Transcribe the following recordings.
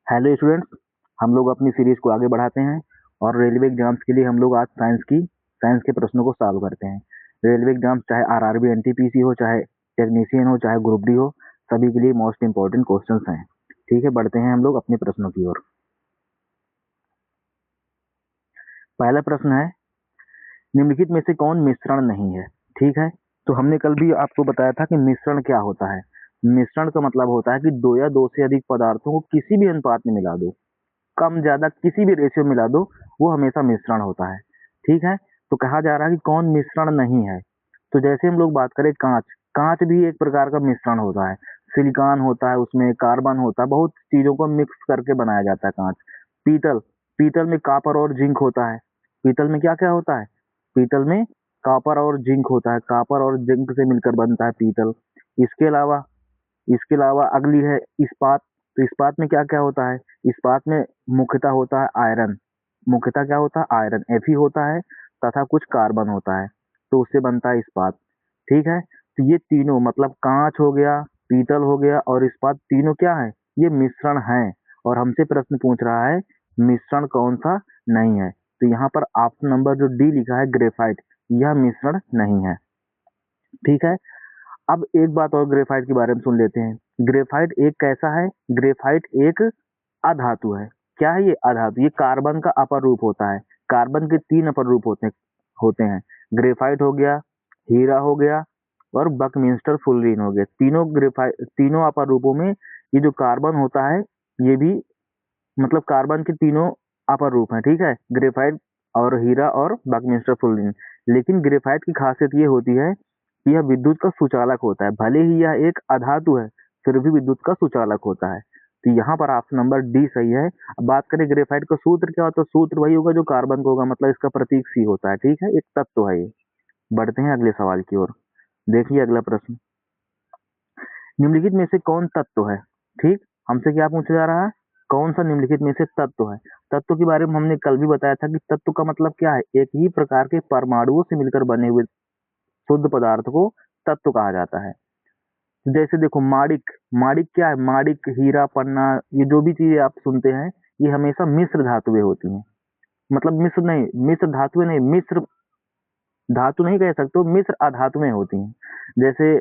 Hello students, हम लोग अपनी सीरीज को आगे बढ़ाते हैं और रेलवे एग्जाम्स के लिए हम लोग आज साइंस के प्रश्नों को सॉल्व करते हैं। रेलवे एग्जाम्स चाहे आरआरबी एनटीपीसी हो, चाहे टेक्नीशियन हो, चाहे ग्रुप डी हो, सभी के लिए मोस्ट इंपॉर्टेंट क्वेश्चंस हैं। ठीक है, बढ़ते हैं हम लोग अपने प्रश्नों की ओर। पहला प्रश्न है, निम्नलिखित में से कौन मिश्रण नहीं है? ठीक है, तो हमने कल भी आपको बताया था कि मिश्रण क्या होता है। मिश्रण का मतलब होता है कि दो या दो से अधिक पदार्थों को किसी भी अनुपात में मिला दो, कम ज्यादा किसी भी रेशियो मिला दो, वो हमेशा मिश्रण होता है। ठीक है, तो कहा जा रहा है कि कौन मिश्रण नहीं है। तो जैसे हम लोग बात करें कांच, कांच भी एक प्रकार का मिश्रण होता है। सिलिकॉन होता है, उसमें कार्बन होता है, बहुत चीजों को मिक्स करके बनाया जाता है कांच। पीतल, पीतल में कॉपर और जिंक होता है। पीतल में क्या क्या होता है? पीतल में कॉपर और जिंक होता है, कॉपर और जिंक से मिलकर बनता है पीतल। इसके अलावा इसके अलावा अगली है इस्पात। तो इस्पात में क्या क्या होता है? इस्पात में मुख्यतः होता है आयरन। मुख्यतः क्या होता है? आयरन। Fe होता है तथा कुछ कार्बन होता है, तो उससे बनता है इस्पात। ठीक है, तो ये तीनों मतलब कांच हो गया, पीतल हो गया और इस्पात, तीनों क्या है? ये मिश्रण है। और हमसे प्रश्न पूछ रहा है मिश्रण कौन सा नहीं है। तो यहाँ पर ऑप्शन नंबर जो डी लिखा है ग्रेफाइट, यह मिश्रण नहीं है। ठीक है, अब एक बात और ग्रेफाइट के बारे में सुन लेते हैं। ग्रेफाइट एक कैसा है? ग्रेफाइट एक अधातु है। क्या है ये? अधातु। ये कार्बन का अपर रूप होता है। कार्बन के तीन अपर रूप होते हैं। ग्रेफाइट हो गया, हीरा हो गया और बकमिंस्टर फुलरीन हो गया। तीनों अपर रूपों में ये जो कार्बन होता है, ये भी मतलब कार्बन के तीनों अपर रूप हैं। ठीक है, ग्रेफाइट और हीरा और बकमिंस्टर फुलरीन। लेकिन ग्रेफाइट की खासियत ये होती है कि यह विद्युत का सुचालक होता है। भले ही यह एक अधातु है, फिर भी विद्युत का सुचालक होता है। तो यहाँ पर ऑप्शन नंबर डी सही है। अब बात करें ग्रेफाइट का सूत्र क्या होता है? सूत्र वही होगा जो कार्बन का होगा, मतलब इसका प्रतीक सी होता है। ठीक है, एक तत्व है ये। बढ़ते हैं अगले सवाल की ओर। देखिए अगला प्रश्न, निम्नलिखित में से कौन तत्व है? ठीक, हमसे क्या पूछा जा रहा है? कौन सा निम्नलिखित में से तत्व है? तत्व के बारे में हमने कल भी बताया था कि तत्व का मतलब क्या है? एक ही प्रकार के परमाणुओं से मिलकर बने हुए शुद्ध पदार्थ को तत्व कहा जाता है। जैसे देखो माणिक, माणिक क्या है? माणिक, हीरा, पन्ना, ये जो भी चीजें आप सुनते हैं, ये हमेशा मिश्र धातुएं होती हैं। मतलब मिश्र नहीं, मिश्र धातुएं नहीं, मिश्र धातु नहीं कह सकते हो, मिश्र अधातुएं होती हैं। जैसे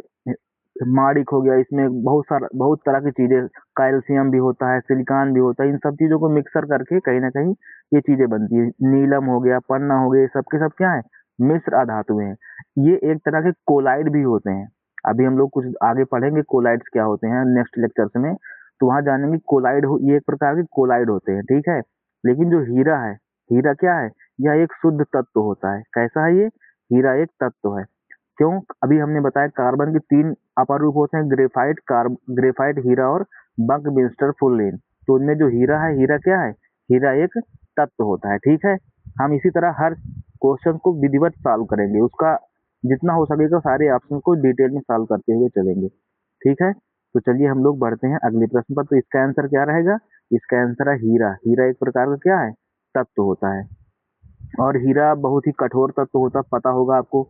माणिक हो गया, इसमें बहुत तरह की चीजें, कैल्शियम भी होता है, सिलिकॉन भी होता है, इन सब चीजों को मिक्सर करके कहीं ना कहीं ये चीजें बनती है। नीलम हो गया, पन्ना हो गया, ये सब के सब क्या है? मिश्र अधातुएं हैं। ये एक तरह के कोलाइड भी होते हैं। अभी हम लोग कुछ आगे पढ़ेंगे कोलाइड्स क्या होते हैं नेक्स्ट लेक्चर्स में, तो वहां जानेंगे। ये एक प्रकार के कोलाइड होते हैं। ठीक है, लेकिन जो हीरा है, हीरा क्या है? यह एक शुद्ध तत्व होता है। कैसा है ये? हीरा एक तत्व है। क्यों? अभी हमने बताया कार्बन के तीन अपर रूप होते हैं, ग्रेफाइट, हीरा और बकमिंस्टर फुलरेन। तो उनमें जो हीरा है, हीरा क्या है? हीरा एक तत्व होता है। ठीक है, हम इसी तरह हर क्वेश्चन को विधिवत सॉल्व करेंगे, उसका जितना हो सकेगा सारे ऑप्शन को डिटेल में सॉल्व करते हुए चलेंगे। ठीक है, तो चलिए हम लोग बढ़ते हैं अगले प्रश्न पर। तो इसका आंसर क्या रहेगा? इसका आंसर है हीरा। हीरा एक प्रकार का क्या है? तत्व होता है। और हीरा बहुत ही कठोर तत्व होता है, पता होगा आपको।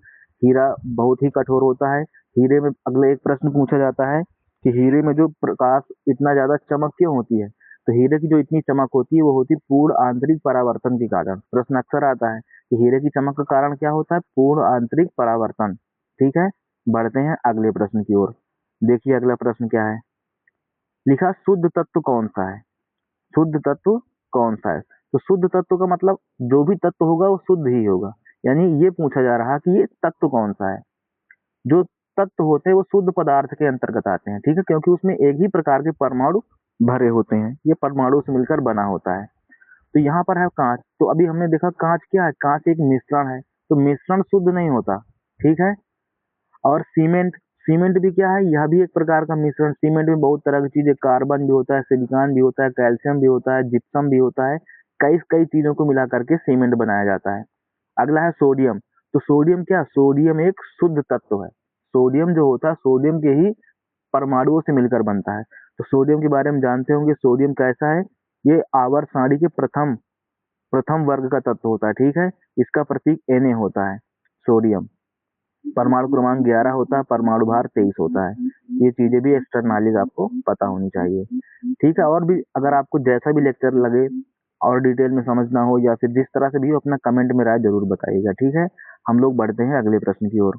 हीरा बहुत ही कठोर होता है। हीरे में अगले एक प्रश्न पूछा जाता है कि हीरे में जो प्रकाश इतना ज्यादा चमक क्यों होती है? तो हीरे की जो इतनी चमक होती है वो होती है पूर्ण आंतरिक परावर्तन के कारण। प्रश्न अक्सर आता है कि हीरे की चमक का कारण क्या होता है? पूर्ण आंतरिक परावर्तन। ठीक है, बढ़ते हैं अगले प्रश्न की ओर। देखिए अगला प्रश्न क्या है, लिखा शुद्ध तत्व कौन सा है? शुद्ध तत्व कौन सा है? तो शुद्ध तत्व का मतलब जो भी तत्व होगा वो शुद्ध ही होगा। यानी ये पूछा जा रहा है कि ये तत्व कौन सा है। जो तत्व होते हैं वो शुद्ध पदार्थ के अंतर्गत आते हैं। ठीक है, क्योंकि उसमें एक ही प्रकार के परमाणु भरे होते हैं, ये परमाणु से मिलकर बना होता है। तो यहाँ पर है कांच। तो अभी हमने देखा कांच क्या है? कांच एक मिश्रण है, तो मिश्रण शुद्ध नहीं होता। ठीक है, और सीमेंट, सीमेंट भी क्या है? यह भी एक प्रकार का मिश्रण। सीमेंट में बहुत तरह की चीजें, कार्बन भी होता है, सिलिकॉन भी होता है, कैल्शियम भी होता है, जिप्सम भी होता है, कई कई चीजों को मिला करके सीमेंट बनाया जाता है। अगला है सोडियम। तो सोडियम क्या? सोडियम एक शुद्ध तत्व है। सोडियम जो होता है, सोडियम के ही परमाणुओं से मिलकर बनता है। तो सोडियम के बारे में जानते होंगे, सोडियम कैसा है? ये आवर्त सारणी के प्रथम प्रथम वर्ग का तत्व होता है। ठीक है, इसका प्रतीक Na होता है, सोडियम। परमाणु क्रमांक 11 होता है, परमाणु भार 23 होता है। ये चीजें भी एक्स्ट्रा नॉलेज आपको पता होनी चाहिए। ठीक है, और भी अगर आपको जैसा भी लेक्चर लगे और डिटेल में समझना हो या फिर जिस तरह से भी हो, अपना कमेंट में राय जरूर बताइएगा। ठीक है, हम लोग बढ़ते हैं अगले प्रश्न की ओर।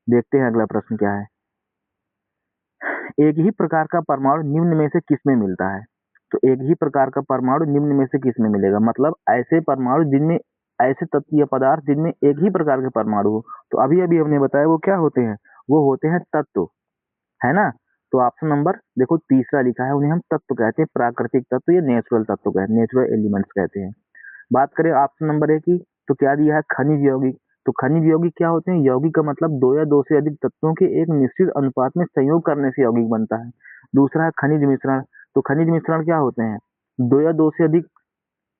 देखते हैं अगला प्रश्न क्या है। एक ही प्रकार का परमाणु निम्न में से किसमें मिलता है? तो एक ही प्रकार का परमाणु निम्न में से किसमें मिलेगा, मतलब ऐसे परमाणु जिनमें, ऐसे तत्व या पदार्थ जिनमें एक ही प्रकार के परमाणु हो। तो अभी अभी हमने बताया वो क्या होते हैं, वो होते हैं तत्व, है ना। तो ऑप्शन नंबर देखो तीसरा लिखा है, उन्हें हम तत्व कहते हैं, प्राकृतिक तत्व या नेचुरल तत्व कहते हैं, नेचुरल एलिमेंट्स कहते हैं। बात करें ऑप्शन नंबर ए की, तो क्या दिया है, खनिज यौगिक। तो खनिज यौगिक क्या होते हैं, यौगिक का मतलब दो या दो से अधिक तत्वों के एक निश्चित अनुपात में संयोग करने से यौगिक बनता है। दूसरा है खनिज मिश्रण। तो खनिज मिश्रण क्या होते हैं, दो या दो से अधिक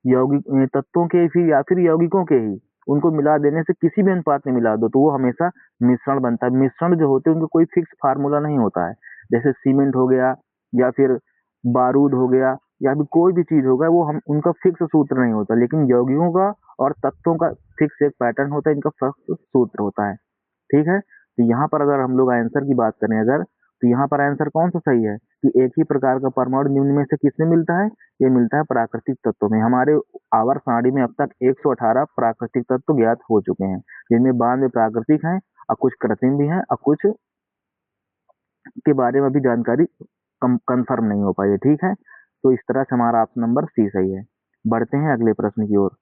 यौगिक तत्वों के फिर या फिर यौगिकों के ही उनको मिला देने से किसी भी अनुपात में मिला दो तो वो हमेशा मिश्रण बनता है। मिश्रण जो होते हैं उनको कोई फिक्स फार्मूला नहीं होता है, जैसे सीमेंट हो गया या फिर बारूद हो गया या फिर कोई भी चीज होगा, वो हम उनका फिक्स सूत्र नहीं होता, लेकिन यौगिकों का और तत्वों का फिक्स एक पैटर्न होता है, इनका फिक्स सूत्र होता है। ठीक है, तो यहाँ पर अगर हम लोग आंसर की बात करें अगर, तो यहाँ पर आंसर कौन सा सही है कि एक ही प्रकार का परमाणु निम्न में से किसमें मिलता है, ये मिलता है प्राकृतिक तत्वों में। हमारे आवर्त सारणी में अब तक 118 प्राकृतिक तत्व ज्ञात हो चुके हैं, जिनमें 92 प्राकृतिक हैं और कुछ कृत्रिम भी हैं और कुछ के बारे में भी जानकारी कंफर्म नहीं हो पाई है। ठीक है, तो इस तरह से हमारा ऑप्शन नंबर सी सही है। बढ़ते हैं अगले प्रश्न की ओर।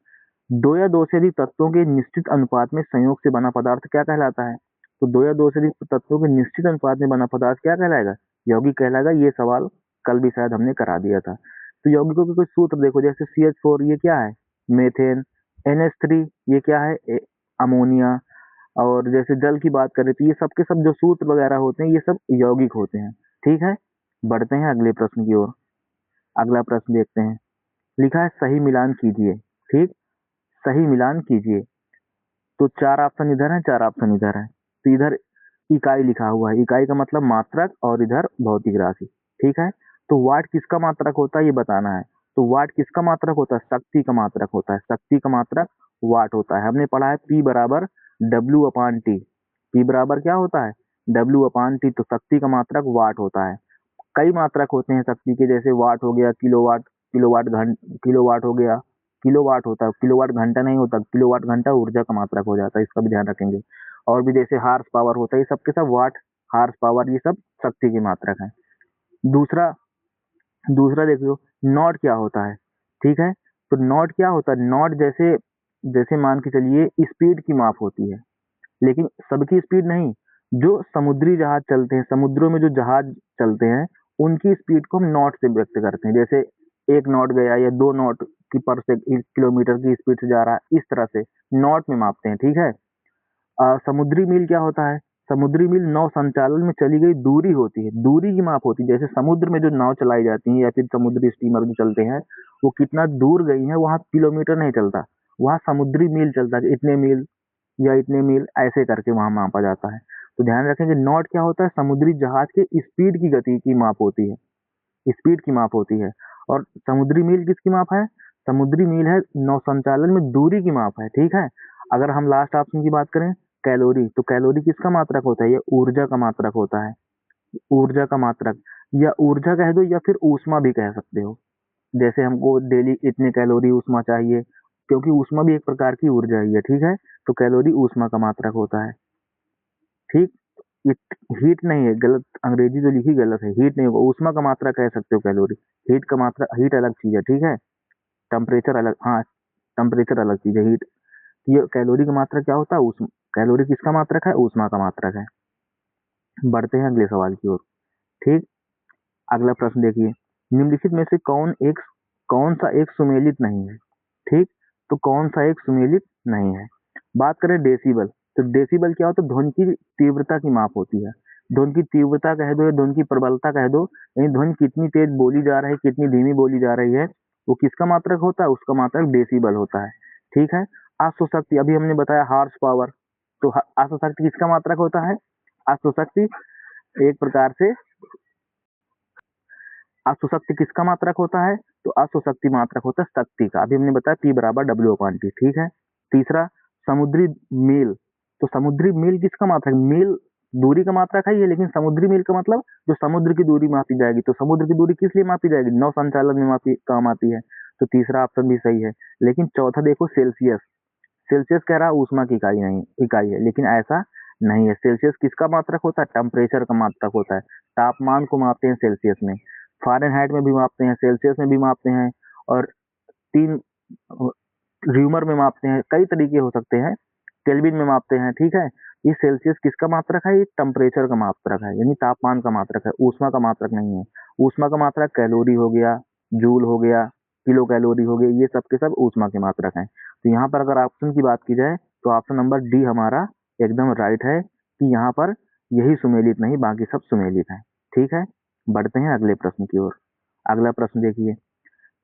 दो या दो से अधिक तत्वों के निश्चित अनुपात में संयोग से बना पदार्थ क्या कहलाता है? तो दो या दो से अधिक तत्वों के निश्चित अनुपात में बना पदार्थ क्या कहलाएगा, यौगिक कहलाएगा। ये सवाल कल भी शायद हमने करा दिया था। तो यौगिकों के कुछ सूत्र देखो, जैसे CH4 ये क्या है, मेथेन। NH3 ये क्या है, अमोनिया। और जैसे जल की बात करें तो ये सब के सब जो सूत्र वगैरह होते हैं ये सब यौगिक होते हैं। ठीक है, बढ़ते हैं अगले प्रश्न की ओर। अगला प्रश्न देखते हैं, लिखा है सही मिलान कीजिए। ठीक, सही मिलान कीजिए। तो चार ऑप्शन इधर है, चार ऑप्शन इधर है। तो इधर इकाई लिखा हुआ है, इकाई का मतलब मात्रक, और इधर भौतिक राशि। ठीक है, तो वाट किसका मात्रक होता है ये बताना है। तो वाट किसका मात्रक होता है, शक्ति का मात्रक होता है, शक्ति का मात्रक वाट होता है। हमने पढ़ा है P बराबर W/T। P बराबर क्या होता है, W/T। तो शक्ति का मात्रक वाट होता है। कई मात्रक होते हैं शक्ति के, जैसे वाट हो गया, किलोवाट, किलोवाट हो गया, किलोवाट होता है, किलोवाट घंटा नहीं होता, किलोवाट घंटा ऊर्जा का मात्रक हो जाता है, इसका भी ध्यान रखेंगे। और भी जैसे हार्स पावर होता है, ये सब के सब वाट, हार्स पावर ये सब शक्ति की मात्रक है। दूसरा दूसरा देखियो, नॉट क्या होता है। ठीक है, तो नॉट क्या होता है, नॉट जैसे जैसे मान के चलिए स्पीड की माप होती है, लेकिन सबकी स्पीड नहीं। जो समुद्री जहाज चलते हैं, समुद्रों में जो जहाज चलते हैं, उनकी स्पीड को हम नॉट से व्यक्त करते हैं। जैसे 1 नॉट गया या 2 नॉट की पर से किलोमीटर की स्पीड से जा रहा है, इस तरह से नॉट में मापते हैं। ठीक है, समुद्री मील क्या होता है, समुद्री मील नौ संचालन में चली गई दूरी होती है, दूरी की माप होती है। जैसे समुद्र में जो नाव चलाई जाती है या फिर समुद्री स्टीमर जो चलते हैं, वो कितना दूर गई है, वहां किलोमीटर नहीं चलता, वहां समुद्री मील चलता है, इतने मील या इतने मील ऐसे करके वहां मापा जाता है। तो ध्यान रखेंगे, नॉट क्या होता है, समुद्री जहाज के स्पीड की गति की माप होती है, स्पीड की माप होती है। और समुद्री मील किसकी माप है, समुद्री मील है नौ संचालन में दूरी की माप है। ठीक है, अगर हम लास्ट ऑप्शन की बात करें कैलोरी, तो कैलोरी किसका मात्रक होता है, ये ऊर्जा का मात्रक होता है, ऊर्जा का मात्रक। या ऊर्जा कह दो या फिर ऊष्मा भी कह सकते हो। जैसे हमको डेली इतने कैलोरी ऊष्मा चाहिए, क्योंकि ऊष्मा भी एक प्रकार की ऊर्जा ही है। ठीक है, तो कैलोरी ऊष्मा का मात्रक होता है। ठीक, ये हीट नहीं है, गलत अंग्रेजी जो लिखी गलत है, हीट नहीं होगा, ऊष्मा का मात्रा कह सकते हो कैलोरी। हीट का मात्रा, हीट अलग चीज है। ठीक है, टेम्परेचर अलग, हाँ टेम्परेचर अलग चीज है, हीट। ये कैलोरी का मात्रा क्या होता है, ऊष्मा। कैलोरी किसका मात्रक है, ऊष्मा का मात्रक है। बढ़ते हैं अगले सवाल की ओर। ठीक, अगला प्रश्न देखिए, निम्नलिखित में से कौन सा एक सुमेलित नहीं है। ठीक, तो कौन सा एक सुमेलित नहीं है। बात करें डेसिबल, तो डेसिबल क्या होता है, ध्वनि की तीव्रता की माप होती है। ध्वनि की तीव्रता कह दो या ध्वनि की प्रबलता कह दो, यानी ध्वनि कितनी तेज बोली जा रही है, कितनी धीमी बोली जा रही है, वो किसका मात्रक होता है, उसका मात्रक डेसिबल होता है। ठीक है, आश्वशक्ति, अभी हमने बताया हार्स पावर, तो आश्वशक्ति किसका मात्रक होता है, आश्वशक्ति एक प्रकार से, अश्वशक्ति किसका मात्रक होता है, तो अश्वशक्ति मात्रक होता है शक्ति का। अभी हमने बताया P बराबर W/T। ठीक है, तीसरा समुद्री मील, तो समुद्री मील किसका मात्रक? मील दूरी का मात्रक है ये, लेकिन समुद्री मील का मतलब जो समुद्र की दूरी मापी जाएगी। तो समुद्र की दूरी किस लिए मापी जाएगी? नौ संचालन में मापी काम आती है। तो तीसरा ऑप्शन भी सही है। लेकिन चौथा देखो, सेल्सियस। सेल्सियस कह रहा है ऊष्मा की इकाई है, लेकिन ऐसा नहीं है। सेल्सियस किसका मात्रक होता है? टेम्परेचर का मात्रक होता है। तापमान को मापते हैं सेल्सियस में। फ़ारेनहाइट में भी मापते हैं, सेल्सियस में भी मापते हैं, और तीन र्यूमर में मापते हैं। कई तरीके हो सकते हैं, केल्विन में मापते हैं। ठीक है, ये सेल्सियस किसका मात्रक है? ये टेम्परेचर का मात्रक है, यानी तापमान का मात्रक है, ऊष्मा का मात्रक नहीं है। ऊष्मा का मात्रक कैलोरी हो गया, जूल हो गया, किलो कैलोरी हो गया, ये सब के सब ऊष्मा के मात्रक हैं। तो यहाँ पर अगर ऑप्शन की बात की जाए तो ऑप्शन नंबर डी हमारा एकदम राइट है, कि यहाँ पर यही सुमेलित नहीं, बाकी सब सुमेलित है। ठीक है, बढ़ते हैं अगले प्रश्न की ओर। अगला प्रश्न देखिए,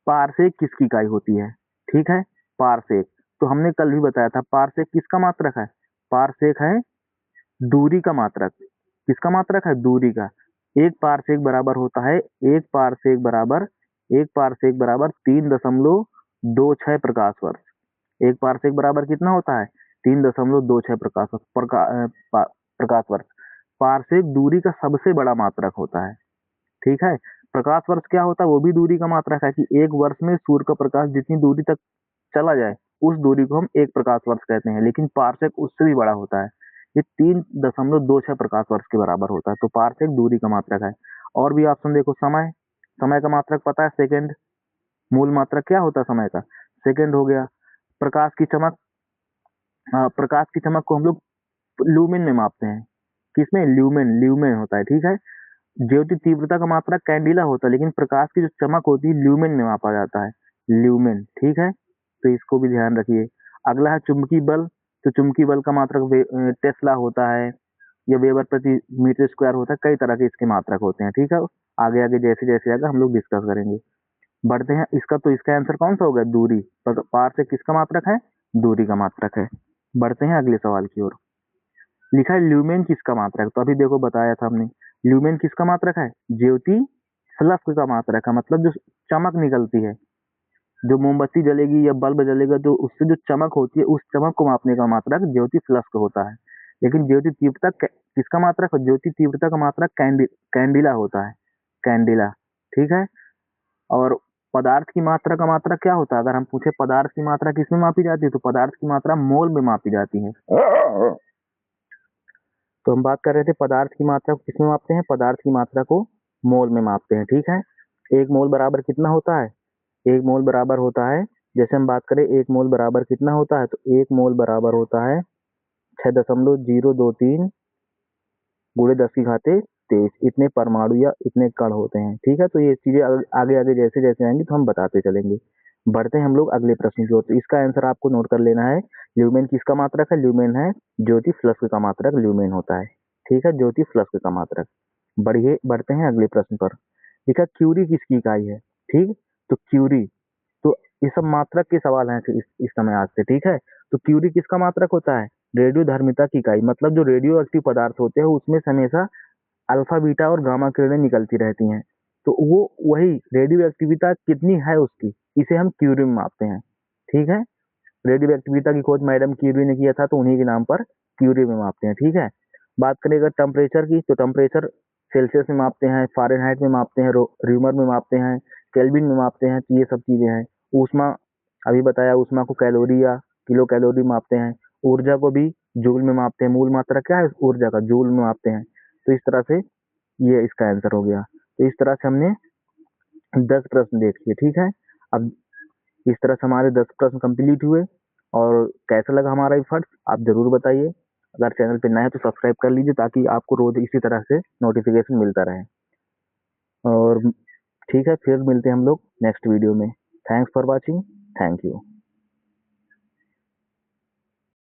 पारसेक किसकी इकाई होती है? ठीक है, पारसेक तो हमने कल भी बताया था, पारसेक किसका मात्रक है? पारसेक है दूरी का मात्रक। किसका मात्रक है? दूरी का। एक पारसेक बराबर होता है, एक पारसेक बराबर 3.26 प्रकाश वर्ष। एक पारसेक बराबर कितना होता है? 3.26 प्रकाश वर्ष। पारसेक दूरी का सबसे बड़ा मात्रक होता है। ठीक है, प्रकाश वर्ष क्या होता है? वो भी दूरी का मात्रक है, कि एक वर्ष में सूर्य का प्रकाश जितनी दूरी तक चला जाए उस दूरी को हम एक प्रकाश वर्ष कहते हैं, लेकिन पारसेक उससे भी बड़ा होता है। ये 3.26 प्रकाश वर्ष के बराबर होता है। तो पारसेक दूरी का मात्रक है। और भी ऑप्शन देखो, समय। समय का मात्रक पता है? सेकंड। मूल मात्रक क्या होता है समय का? सेकंड हो गया। प्रकाश की चमक, प्रकाश की चमक को हम लोग ल्यूमिन में मापते हैं। किसमें? ल्यूमिन, ल्यूमिन होता है। ठीक है, ज्योति तीव्रता का मात्रक कैंडिला होता है, लेकिन प्रकाश की जो चमक होती है ल्यूमिन में मापा जाता है, ल्यूमिन। ठीक है, तो इसको भी ध्यान रखिए। अगला है चुंबकीय बल। तो चुंबकीय बल का मात्रक टेस्ला होता है, या वेबर प्रति मीटर स्क्वायर होता है। कई तरह के इसके मात्रक होते हैं। ठीक है, आगे आगे जैसे जैसे आएगा हम लोग डिस्कस करेंगे। बढ़ते हैं, इसका आंसर कौन सा होगा? दूरी। पार से किसका मात्रक है? दूरी का मात्रक है। बढ़ते हैं अगले सवाल की ओर। लिखा है ल्यूमेन किसका मात्रक? तो अभी देखो बताया था हमने, ल्यूमेन किसका मात्रक है? ज्योति फ्लक्स का मात्रक है, मतलब जो चमक निकलती है, जो मोमबत्ती जलेगी या बल्ब जलेगा, जो उससे जो चमक होती है, उस चमक को मापने का मात्रक ज्योति फ्लक्स होता है। लेकिन ज्योति तीव्रता किसका मात्रक है? ज्योति तीव्रता का मात्रक कैंडिला होता है, कैंडिला। ठीक है, और पदार्थ की मात्रा का मात्रक क्या होता है? अगर हम पूछे पदार्थ की मात्रा किसमें मापी जाती है, तो पदार्थ की मात्रा मोल में मापी जाती है। तो हम बात कर रहे थे पदार्थ की मात्रा को किसमें मापते हैं? पदार्थ की मात्रा को मोल में मापते हैं। ठीक है, एक मोल बराबर कितना होता है? एक मोल बराबर होता है, जैसे हम बात करें एक मोल बराबर कितना होता है, तो एक मोल बराबर होता है 6.023 गुणे 10 की घाते 23। इतने परमाणु या इतने कण होते हैं। ठीक है, तो ये चीजें आगे आगे जैसे जैसे आएंगी तो हम बताते चलेंगे। बढ़ते हैं हम लोग अगले प्रश्न की ओर। तो इसका आंसर आपको नोट कर लेना है। ल्यूमेन किसका मात्रक है? ल्यूमेन है ज्योति फ्लक्स का मात्रक, ल्यूमेन होता है। ठीक है, ज्योति फ्लक्स का मात्रक। बढ़ते हैं अगले प्रश्न पर। देखा, क्यूरी किसकी इकाई है? ठीक, तो क्यूरी, तो ये सब मात्रक के सवाल हैं इस समय आज से। ठीक है, तो क्यूरी किसका मात्रक होता है? रेडियो धर्मिता की इकाई, मतलब जो रेडियो एक्टिव पदार्थ होते हैं उसमें से हमेशा अल्फा बीटा और गामा किरणें निकलती रहती हैं। तो वो वही रेडियो एक्टिविटा कितनी है उसकी, इसे हम क्यूरी में मापते हैं। ठीक है, रेडियो एक्टिविटा की खोज मैडम क्यूरी ने किया था, तो उन्हीं के नाम पर क्यूरी में मापते हैं। ठीक है, बात करें अगर टेम्परेचर की, तो टेम्परेचर सेल्सियस में मापते हैं, फ़ारेनहाइट में मापते हैं, र्यूमर में मापते हैं, केल्विन में मापते हैं। तो ये सब चीजें हैं। ऊष्मा, अभी बताया, ऊष्मा को कैलोरी या किलो कैलोरी मापते हैं। ऊर्जा को भी जूल में मापते हैं। मूल मात्रा क्या है ऊर्जा का? जूल में मापते हैं। तो इस तरह से ये इसका आंसर हो गया। तो इस तरह से हमने 10 प्रश्न देख लिए। ठीक है, अब इस तरह से हमारे 10 प्रश्न कंप्लीट हुए। और कैसा लगा हमारा एफर्ट्स आप जरूर बताइए। अगर चैनल पे नए हैं तो सब्सक्राइब कर लीजिए, ताकि आपको रोज इसी तरह से नोटिफिकेशन मिलता रहे। और ठीक है, फिर मिलते हैं हम लोग नेक्स्ट वीडियो में। Thanks for watching. Thank you.